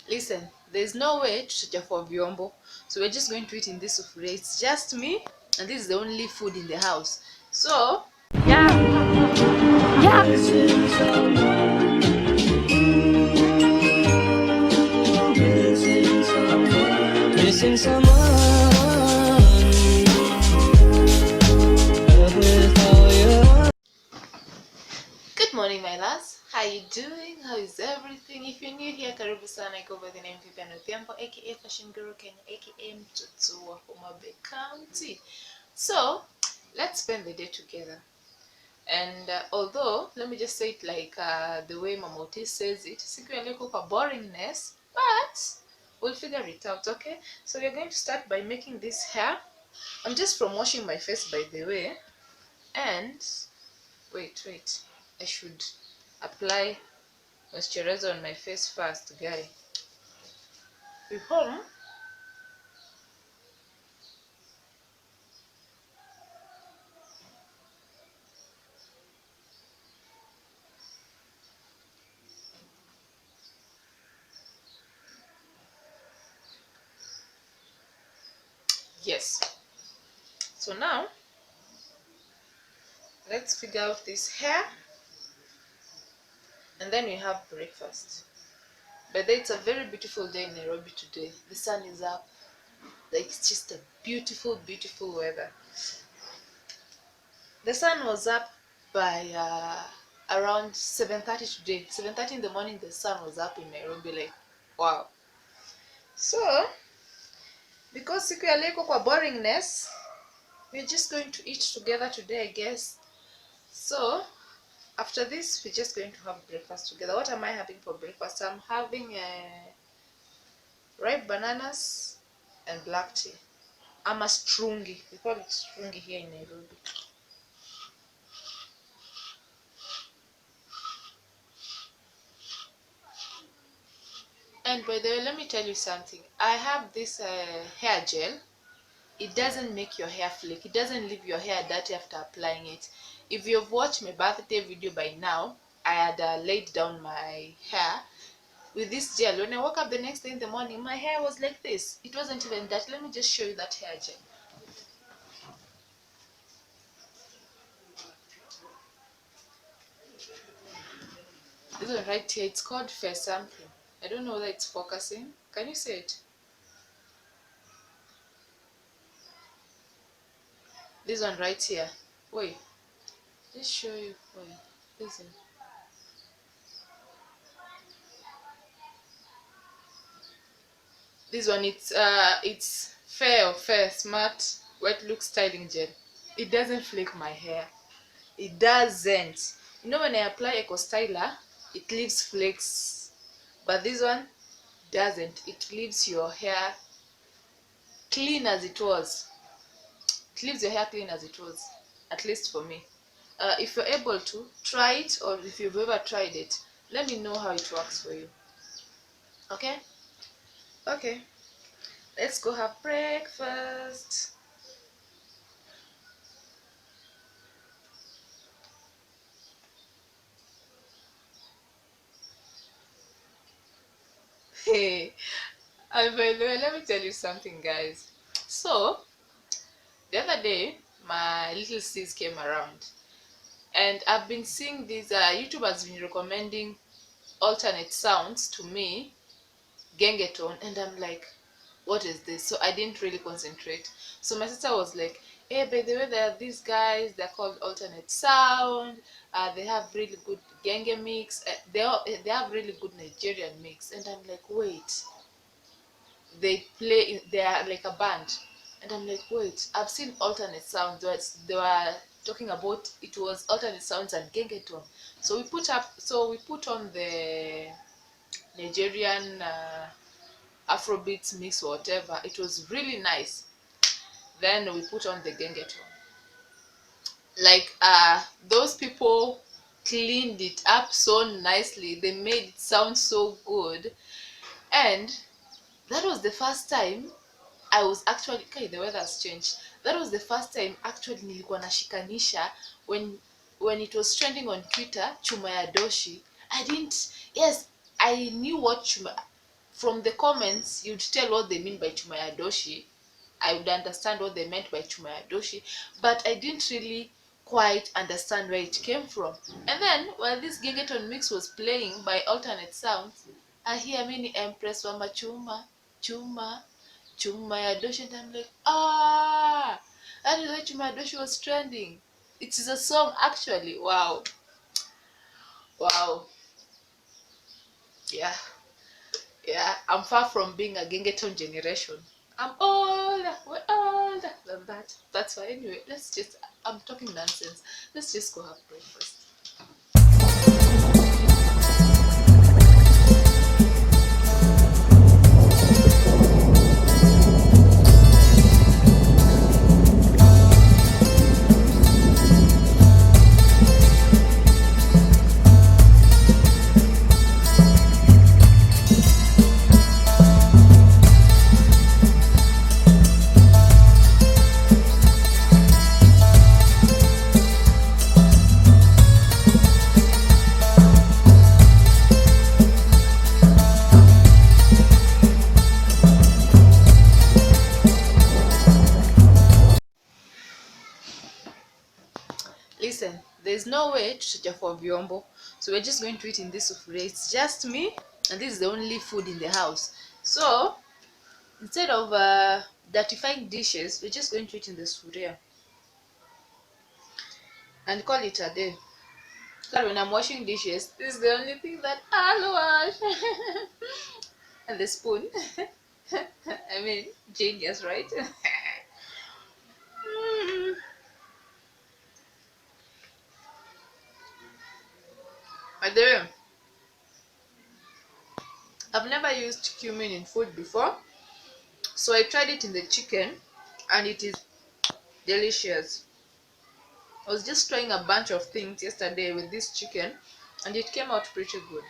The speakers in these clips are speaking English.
Listen, there's no way to for vyombo, so we're just going to eat in this sufuria. It's just me, and this is the only food in the house. So yeah. Missing someone. Good morning, my loves. How you doing? How is everything? If you're new here, karibu sana. I go by the name Vivian Odhiambo, aka Fashion Guru Kenya, aka mtoto wa Homa Bay County. So let's spend the day together. And although, let me just say it like the way Mama Otis says it, siku ya leo kwa boringness, but we'll figure it out, okay? So we're going to start by making this hair. I'm just from washing my face, by the way. And wait, I should apply moisturizer on my face first, guys. Before yes, so now let's figure out this hair, and then we have breakfast. But it's a very beautiful day in Nairobi today. The sun is up. Like, it's just a beautiful weather. The sun was up by around 7:30 today. 7:30 in the morning, the sun was up in Nairobi. Like, wow. So because siku ya leo kwa boringness, we're just going to eat together today, I guess. So after this, we're just going to have breakfast together. What am I having for breakfast? I'm having ripe bananas and black tea. I'm a strungi. We call it strungi here in Nairobi. And by the way, let me tell you something. I have this hair gel. It doesn't make your hair flake. It doesn't leave your hair dirty after applying it. If you've watched my birthday video by now, I had laid down my hair with this gel. When I woke up the next day in the morning, my hair was like this. It wasn't even dirty. Let me just show you that hair gel. This one right here, it's called Fair something. I don't know whether it's focusing. Can you see it? This one right here. Wait, just show you. Wait, listen. This one, it's fair smart wet look styling gel. It doesn't flake my hair. It doesn't. You know, when I apply Eco Styler, it leaves flakes, but this one doesn't. It leaves your hair clean as it was. It leaves your hair clean as it was, at least for me. If you're able to try it, or if you've ever tried it, let me know how it works for you. Okay, let's go have breakfast. Hey, and by the way, let me tell you something, guys. So the other day, my little sis came around, and I've been seeing these YouTube has been recommending alternate sounds to me, gengeton, and I'm like, what is this? So I didn't really concentrate. So my sister was like, hey, by the way, there are these guys, they're called alternate sound. They have really good genge mix. They have really good Nigerian mix. And I'm like, wait, they are like a band. And I'm like, wait, I've seen alternate sounds. They were talking about, it was alternate sounds and gengeton. So we put on the Nigerian Afrobeats mix or whatever. It was really nice. Then we put on the gengeton. Like those people cleaned it up so nicely. They made it sound so good. And that was the first time I was actually, okay, the weather has changed. That was the first time actually nilikuwa nashikanisha when it was trending on Twitter, chuma ya doshi. I knew what chuma. from the comments you'd tell what they mean by chumayadoshi. I would understand what they meant by chumayadoshi, but I didn't really quite understand where it came from. And then while this gengeton mix was playing by alternate sounds, I hear mini Empress Mama Chuma, Chuma, Chumayadoshi, and I'm like, ah, that is why chumayadoshi was trending. It is a song actually. Wow. Wow. Yeah. Yeah, I'm far from being a gengeton generation. I'm older, we're older than that. That's why anyway, I'm talking nonsense. Let's just go have breakfast. Listen, there's no way to chacha for vyombo, so we're just going to eat in this sufuria. It's just me, and this is the only food in the house. So instead of dirtifying dishes, we're just going to eat in the sufuria and call it a day. So when I'm washing dishes, this is the only thing that I'll wash. And the spoon. I mean, genius, right? By the way, I've never used cumin in food before, so I tried it in the chicken and it is delicious. I was just trying a bunch of things yesterday with this chicken and it came out pretty good.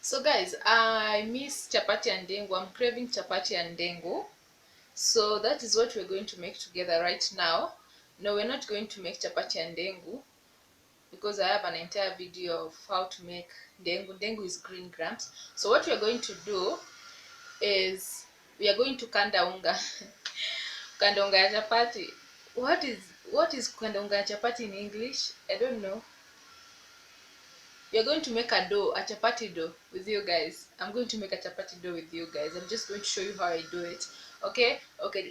So guys, I miss chapati and ndengu. I'm craving chapati and ndengu. So that is what we're going to make together right now. No, we're not going to make chapati and ndengu because I have an entire video of how to make ndengu. Ndengu is green grams. So what we're going to do is we are going to kanda unga. Kanda unga ya chapati. What is kanda unga ya chapati in English? I don't know. We are going to make a dough, a chapati dough with you guys. I'm going to make a chapati dough with you guys. I'm just going to show you how I do it. Okay,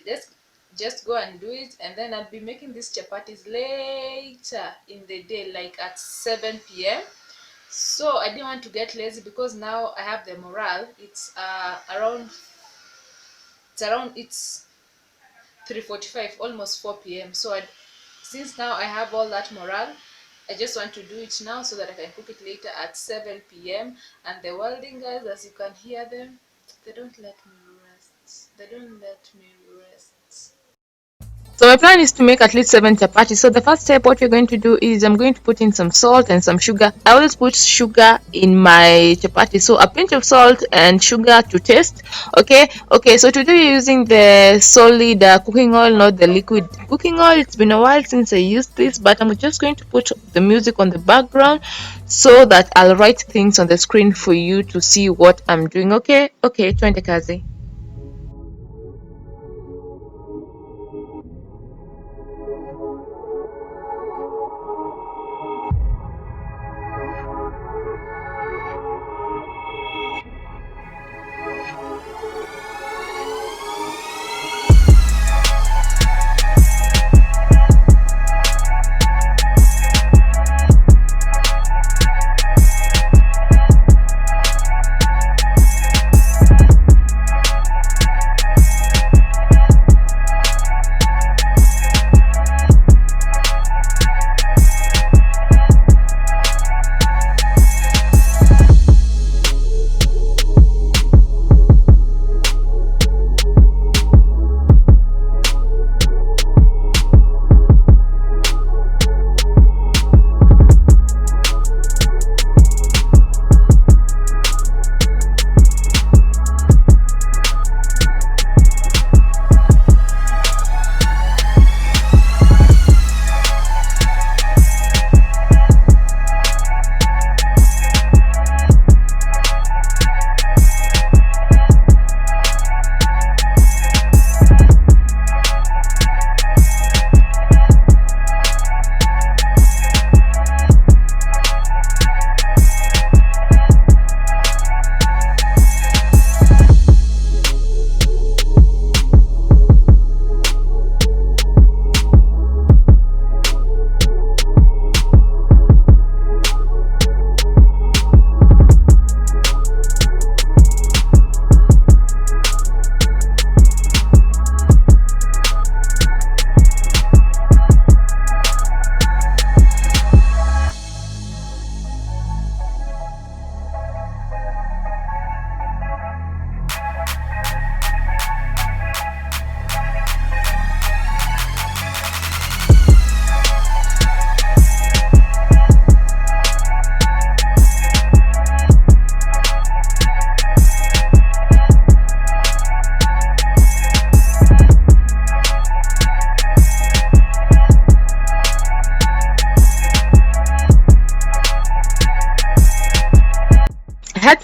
let's just go and do it, and then I'll be making these chapatis later in the day, like at 7 p.m. So I didn't want to get lazy because now I have the morale. It's it's 3:45, almost 4 p.m. So since now I have all that morale, I just want to do it now so that I can cook it later at 7 p.m. And the welding guys, as you can hear them, they don't let me rest. They don't let me rest. So my plan is to make at least 7 chapatis. So the first step, what we're going to do is I'm going to put in some salt and some sugar. I always put sugar in my chapati, so a pinch of salt and sugar to taste. Okay. So today we're using the solid cooking oil, not the liquid cooking oil. It's been a while since I used this, but I'm just going to put the music on the background so that I'll write things on the screen for you to see what I'm doing. Okay, twende kazi.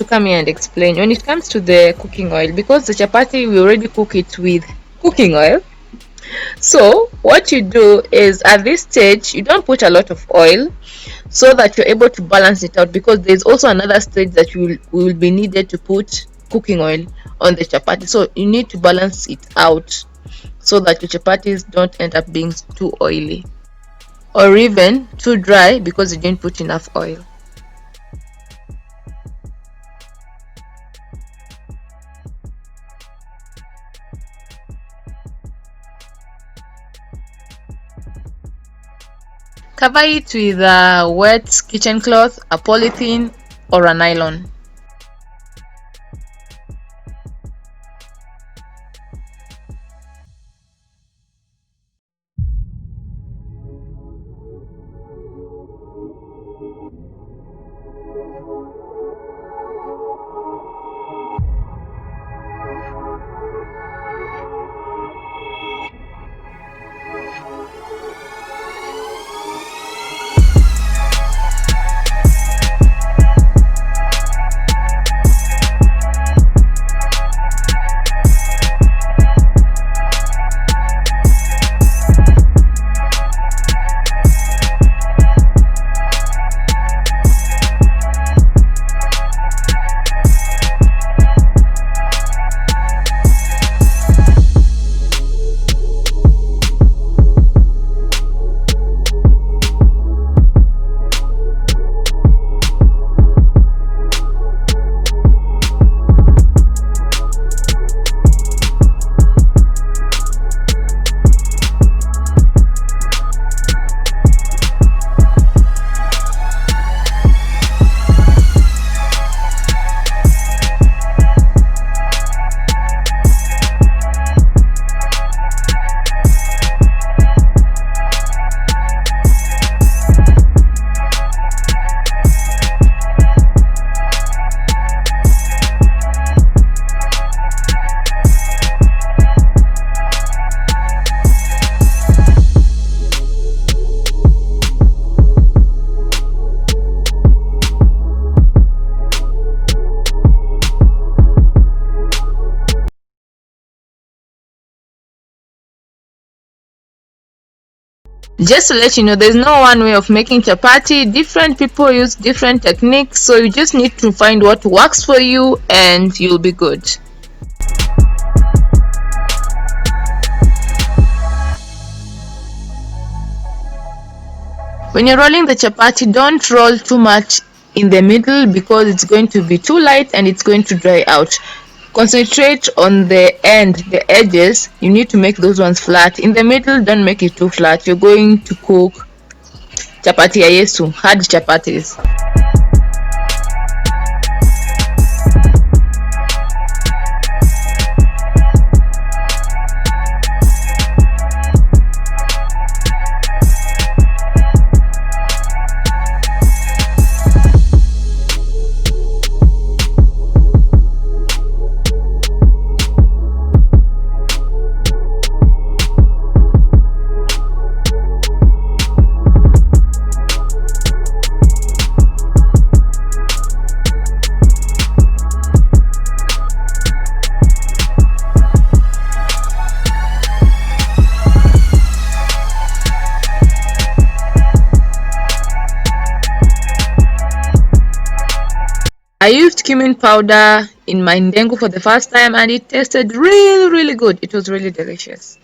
to come here and explain. When it comes to the cooking oil, because the chapati we already cook it with cooking oil, so what you do is at this stage you don't put a lot of oil so that you're able to balance it out, because there's also another stage that you will be needed to put cooking oil on the chapati. So you need to balance it out so that your chapatis don't end up being too oily or even too dry because you didn't put enough oil. Cover it with a wet kitchen cloth, a polythene, or a nylon. Just to let you know, there's no one way of making chapati. Different people use different techniques, so you just need to find what works for you and you'll be good. When you're rolling the chapati, don't roll too much in the middle because it's going to be too light and it's going to dry out. Concentrate on the end, the edges. You need to make those ones flat. In the middle, don't make it too flat. You're going to cook chapati ya Yesu, hard chapatis. I used cumin powder in my ndengu for the first time and it tasted really good. It was really delicious.